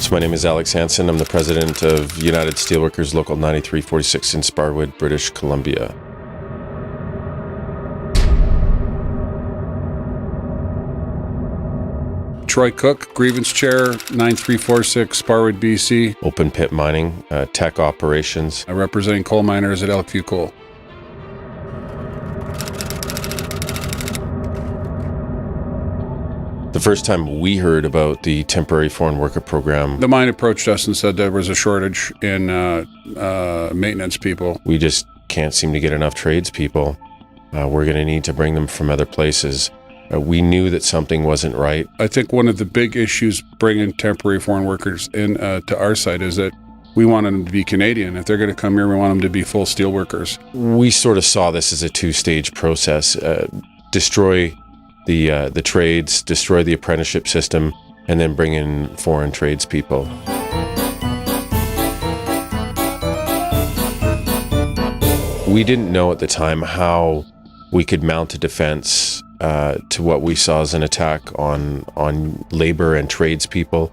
So my name is Alex Hansen. I'm the president of United Steelworkers Local 9346 in Sparwood, British Columbia. Troy Cook, grievance chair, 9346 Sparwood, BC. Open pit mining, tech operations. Representing coal miners at Elkview Coal. The first time we heard about the temporary foreign worker program, the mine approached us and said there was a shortage in maintenance people. We just can't seem to get enough tradespeople. We're going to need to bring them from other places. We knew that something wasn't right. I think one of the big issues bringing temporary foreign workers in to our site is that we want them to be Canadian. If they're going to come here, we want them to be full steel workers. We sort of saw this as a two-stage process. Destroy the trades, destroy the apprenticeship system, and then bring in foreign tradespeople. We didn't know at the time how we could mount a defense to what we saw as an attack on labor and tradespeople.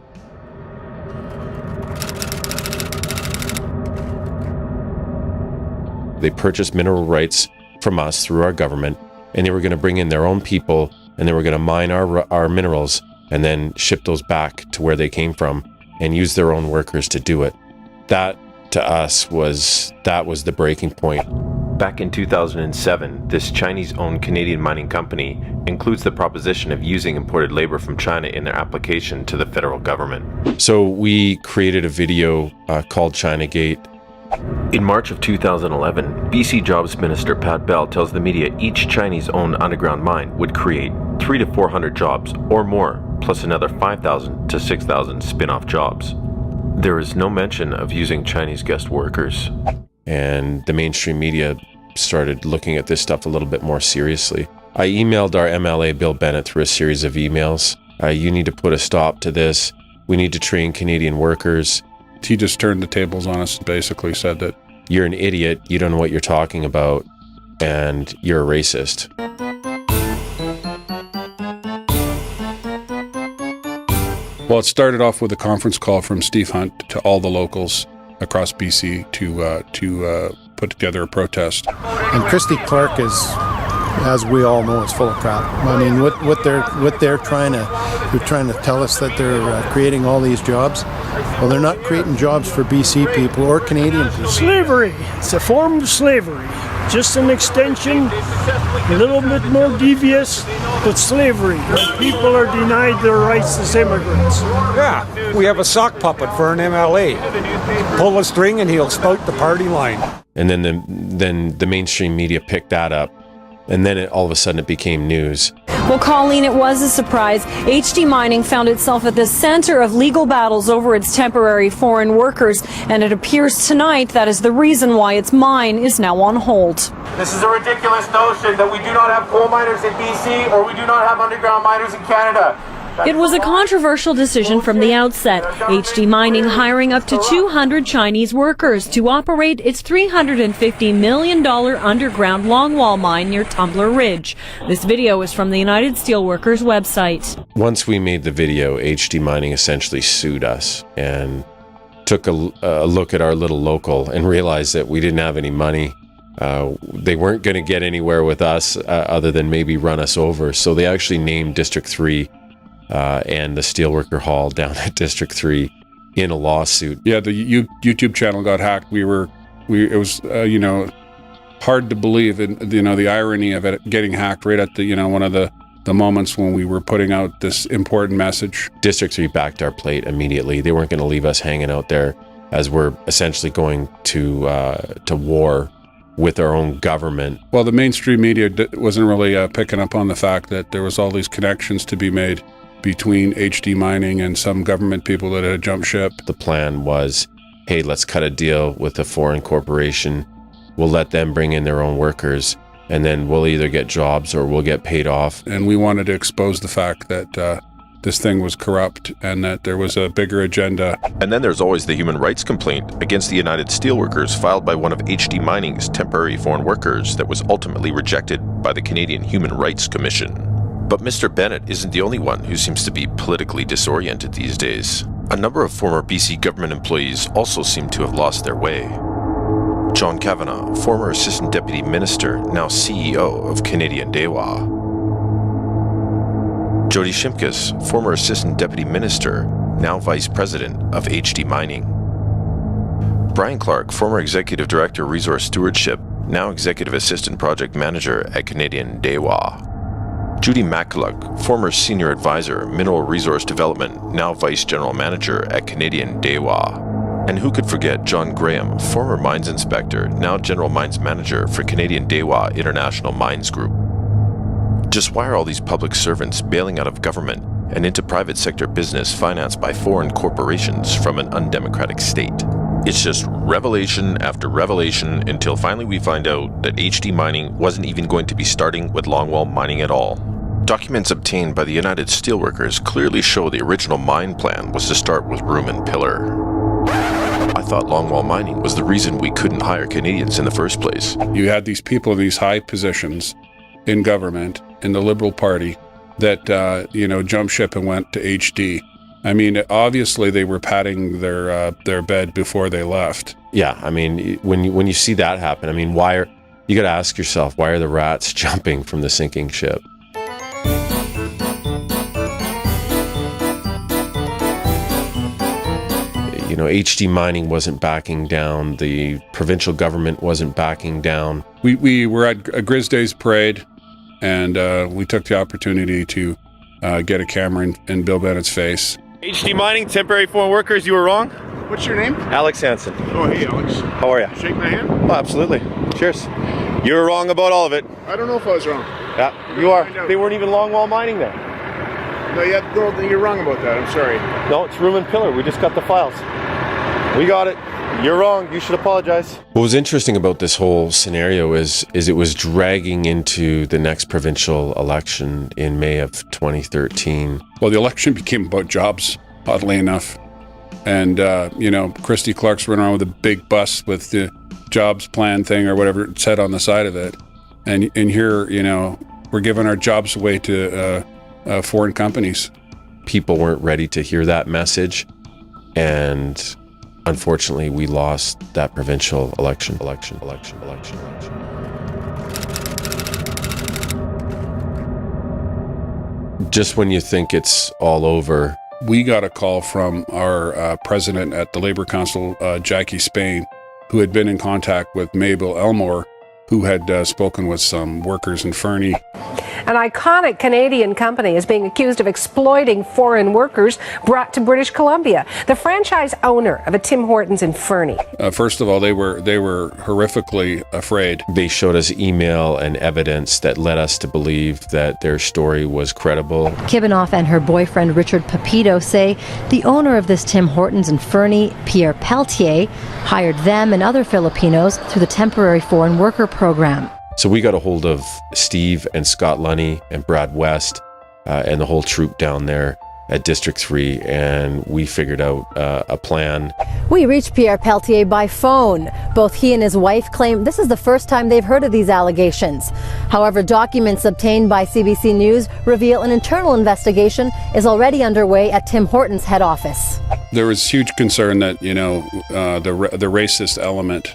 They purchased mineral rights from us through our government, and they were going to bring in their own people, and they were going to mine our minerals and then ship those back to where they came from and use their own workers to do it. That, to us, was the breaking point. Back in 2007, this Chinese-owned Canadian mining company includes the proposition of using imported labor from China in their application to the federal government. So we created a video called Chinagate. In March of 2011, BC Jobs Minister Pat Bell tells the media each Chinese-owned underground mine would create 300 to 400 jobs or more, plus another 5,000 to 6,000 spin-off jobs. There is no mention of using Chinese guest workers. And the mainstream media started looking at this stuff a little bit more seriously. I emailed our MLA, Bill Bennett, through a series of emails. You need to put a stop to this. We need to train Canadian workers. He just turned the tables on us and basically said that you're an idiot, you don't know what you're talking about, and you're a racist. Well, it started off with a conference call from Steve Hunt to all the locals across BC to put together a protest. And Christy Clark is, as we all know, is full of crap. I mean, what they're trying to tell us that they're creating all these jobs. Well, they're not creating jobs for BC people or Canadian people. Slavery. It's a form of slavery. Just an extension, a little bit more devious, but slavery. When people are denied their rights as immigrants. Yeah, we have a sock puppet for an MLA. Pull a string and he'll spout the party line. And then the mainstream media picked that up. And then all of a sudden it became news. Well, Colleen, it was a surprise. HD Mining found itself at the center of legal battles over its temporary foreign workers, and it appears tonight that is the reason why its mine is now on hold. This is a ridiculous notion that we do not have coal miners in BC or we do not have underground miners in Canada. It was a controversial decision from the outset. HD Mining hiring up to 200 Chinese workers to operate its $350 million underground longwall mine near Tumbler Ridge. This video is from the United Steelworkers website. Once we made the video, HD Mining essentially sued us and took a look at our little local and realized that we didn't have any money. They weren't going to get anywhere with us other than maybe run us over. So they actually named District 3 and the Steelworker Hall down at District 3 in a lawsuit. Yeah, the YouTube channel got hacked. It was hard to believe, and the irony of it getting hacked right at the one of the moments when we were putting out this important message. District 3 backed our plate immediately. They weren't going to leave us hanging out there as we're essentially going to war with our own government. Well, the mainstream media wasn't really picking up on the fact that there was all these connections to be made between HD Mining and some government people that had jumped ship. The plan was, hey, let's cut a deal with a foreign corporation. We'll let them bring in their own workers, and then we'll either get jobs or we'll get paid off. And we wanted to expose the fact that this thing was corrupt and that there was a bigger agenda. And then there's always the human rights complaint against the United Steelworkers filed by one of HD Mining's temporary foreign workers that was ultimately rejected by the Canadian Human Rights Commission. But Mr. Bennett isn't the only one who seems to be politically disoriented these days. A number of former BC government employees also seem to have lost their way. John Kavanagh, former Assistant Deputy Minister, now CEO of Canadian Dewa. Jody Shimkus, former Assistant Deputy Minister, now Vice President of HD Mining. Brian Clark, former Executive Director, Resource Stewardship, now Executive Assistant Project Manager at Canadian Dewa. Judy McCulloch, former Senior Advisor, Mineral Resource Development, now Vice General Manager at Canadian Dewa. And who could forget John Graham, former Mines Inspector, now General Mines Manager for Canadian Dewa International Mines Group. Just why are all these public servants bailing out of government and into private sector business financed by foreign corporations from an undemocratic state? It's just revelation after revelation until finally we find out that HD Mining wasn't even going to be starting with longwall mining at all. Documents obtained by the United Steelworkers clearly show the original mine plan was to start with room and pillar. I thought longwall mining was the reason we couldn't hire Canadians in the first place. You had these people in these high positions in government, in the Liberal Party, that, jumped ship and went to HD. I mean, obviously they were padding their bed before they left. Yeah, I mean, when you see that happen, I mean, you got to ask yourself, why are the rats jumping from the sinking ship? You know, HD Mining wasn't backing down. The provincial government wasn't backing down. We were at a Grizz Days parade, and we took the opportunity to get a camera in Bill Bennett's face. HD Mining, temporary foreign workers, you were wrong. What's your name? Alex Hansen. Oh, hey, Alex. How are you? Shake my hand? Oh, absolutely. Cheers. You were wrong about all of it. I don't know if I was wrong. Yeah, you are. They weren't even longwall mining there. No, you're wrong about that. I'm sorry. No, it's room and pillar. We just got the files. We got it. You're wrong. You should apologize. What was interesting about this whole scenario is it was dragging into the next provincial election in May of 2013. Well, the election became about jobs, oddly enough. And, Christy Clark's running around with a big bus with the jobs plan thing or whatever it said on the side of it. And here, we're giving our jobs away to foreign companies. People weren't ready to hear that message. And unfortunately, we lost that provincial election. Just when you think it's all over. We got a call from our president at the Labour Council, Jackie Spain, who had been in contact with Mabel Elmore, who had spoken with some workers in Fernie. An iconic Canadian company is being accused of exploiting foreign workers brought to British Columbia. The franchise owner of a Tim Hortons in Fernie. First of all, they were horrifically afraid. They showed us email and evidence that led us to believe that their story was credible. Kivanoff and her boyfriend Richard Pepito say the owner of this Tim Hortons in Fernie, Pierre Peltier, hired them and other Filipinos through the temporary foreign worker program. So we got a hold of Steve and Scott Lunny and Brad West and the whole troop down there at District 3, and we figured out a plan. We reached Pierre Peltier by phone. Both he and his wife claim this is the first time they've heard of these allegations. However, documents obtained by CBC News reveal an internal investigation is already underway at Tim Hortons' head office. There was huge concern that, the racist element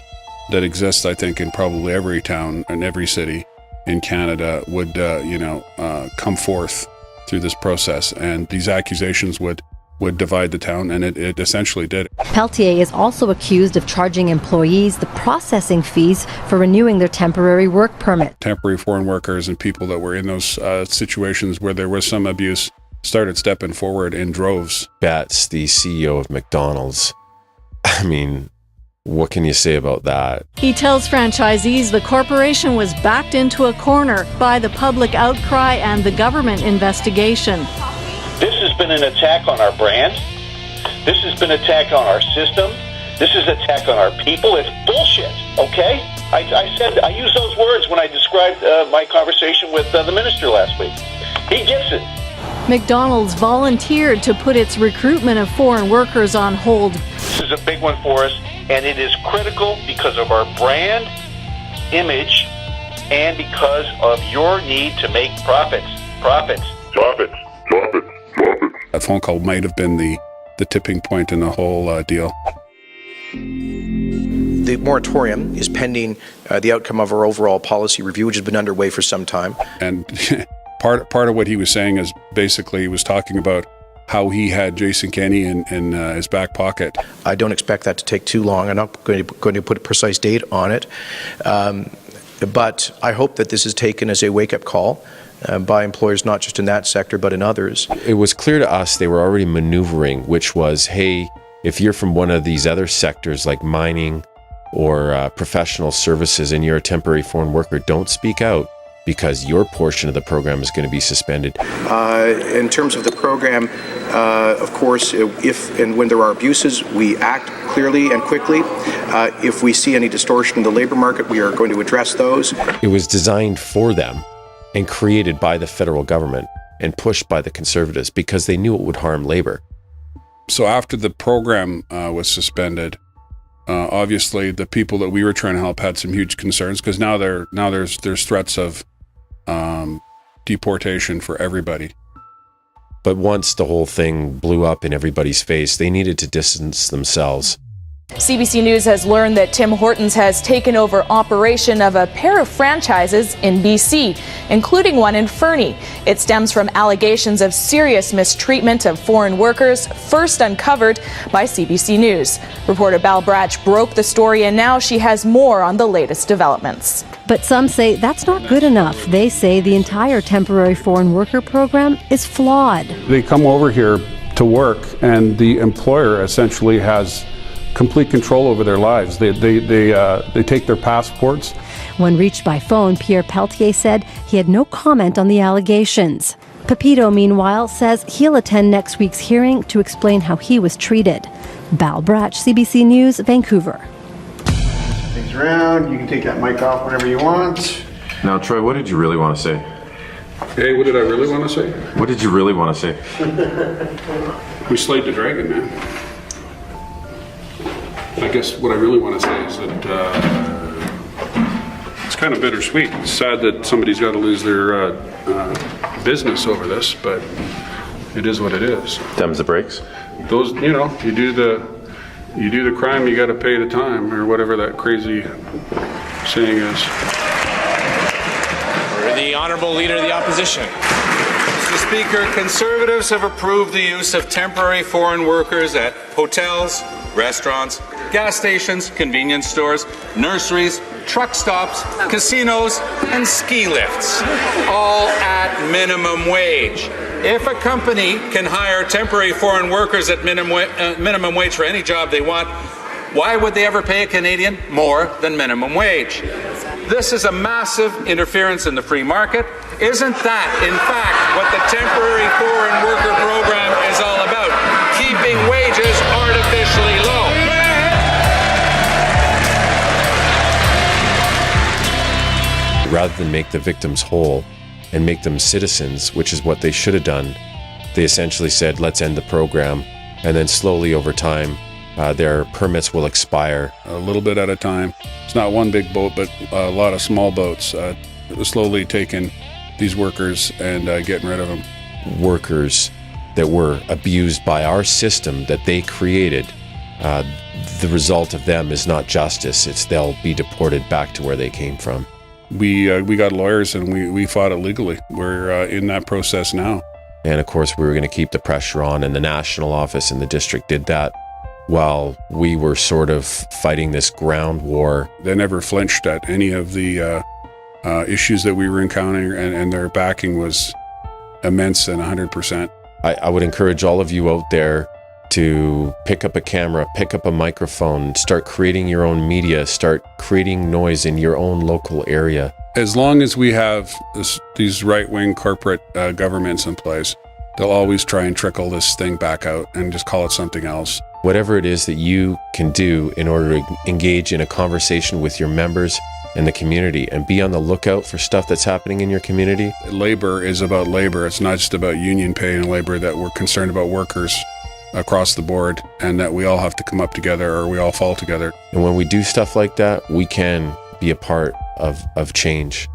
that exists, I think, in probably every town and every city in Canada would, come forth through this process. And these accusations would divide the town, and it essentially did. Peltier is also accused of charging employees the processing fees for renewing their temporary work permit. Temporary foreign workers and people that were in those situations where there was some abuse started stepping forward in droves. Betts, the CEO of McDonald's, I mean, what can you say about that? He tells franchisees the corporation was backed into a corner by the public outcry and the government investigation. This has been an attack on our brand. This has been an attack on our system. This is an attack on our people. It's bullshit, okay? I used those words when I described my conversation with the minister last week. He gets it. McDonald's volunteered to put its recruitment of foreign workers on hold. This is a big one for us, and it is critical because of our brand, image, and because of your need to make profits. That phone call might have been the the tipping point in the whole deal. The moratorium is pending the outcome of our overall policy review, which has been underway for some time. And part of what he was saying is basically he was talking about how he had Jason Kenney in his back pocket. I don't expect that to take too long. I'm not going to put a precise date on it. But I hope that this is taken as a wake-up call by employers, not just in that sector, but in others. It was clear to us they were already maneuvering, which was, hey, if you're from one of these other sectors like mining or professional services and you're a temporary foreign worker, don't speak out because your portion of the program is going to be suspended. In terms of the program, of course, if and when there are abuses, we act clearly and quickly. If we see any distortion in the labor market, we are going to address those. It was designed for them and created by the federal government and pushed by the Conservatives because they knew it would harm labor. So after the program was suspended, obviously the people that we were trying to help had some huge concerns because now there's threats of deportation for everybody. But once the whole thing blew up in everybody's face, they needed to distance themselves. CBC News has learned that Tim Hortons has taken over operation of a pair of franchises in BC, including one in Fernie. It stems from allegations of serious mistreatment of foreign workers, first uncovered by CBC News. Reporter Bal Bratch broke the story, and now she has more on the latest developments. But some say that's not good enough. They say the entire temporary foreign worker program is flawed. They come over here to work, and the employer essentially has complete control over their lives. They take their passports. When reached by phone, Pierre Pelletier said he had no comment on the allegations. Pepito, meanwhile, says he'll attend next week's hearing to explain how he was treated. Bal Bratch, CBC News, Vancouver. Things around. You can take that mic off whenever you want. Now, Troy, what did you really want to say? Hey, what did I really want to say? What did you really want to say? We slayed the dragon, man. I guess what I really want to say is that it's kind of bittersweet. It's sad that somebody's got to lose their business over this, but it is what it is. Them's the breaks. Those, you do the crime, you got to pay the time, or whatever that crazy saying is. For the Honourable Leader of the Opposition. Mr. Speaker, Conservatives have approved the use of temporary foreign workers at hotels, restaurants, gas stations, convenience stores, nurseries, truck stops, casinos, and ski lifts, all at minimum wage. If a company can hire temporary foreign workers at minimum wage for any job they want, why would they ever pay a Canadian more than minimum wage? This is a massive interference in the free market. Isn't that, in fact, what the temporary foreign worker program is all about? Keeping wages artificially low. Rather than make the victims whole and make them citizens, which is what they should have done, they essentially said, let's end the program. And then slowly over time, their permits will expire. A little bit at a time. It's not one big boat, but a lot of small boats. Slowly taking these workers and getting rid of them. Workers that were abused by our system that they created, the result of them is not justice. It's they'll be deported back to where they came from. We got lawyers and we fought it legally. We're in that process now. And of course, we were going to keep the pressure on, and the national office and the district did that while we were sort of fighting this ground war. They never flinched at any of the issues that we were encountering, and their backing was immense and 100%. I would encourage all of you out there to pick up a camera, pick up a microphone, start creating your own media, start creating noise in your own local area. As long as we have these right-wing corporate governments in place, they'll always try and trickle this thing back out and just call it something else. Whatever it is that you can do in order to engage in a conversation with your members and the community, and be on the lookout for stuff that's happening in your community. Labor is about labor. It's not just about union pay and labor, that we're concerned about workers across the board, and that we all have to come up together or we all fall together. And when we do stuff like that, we can be a part of change.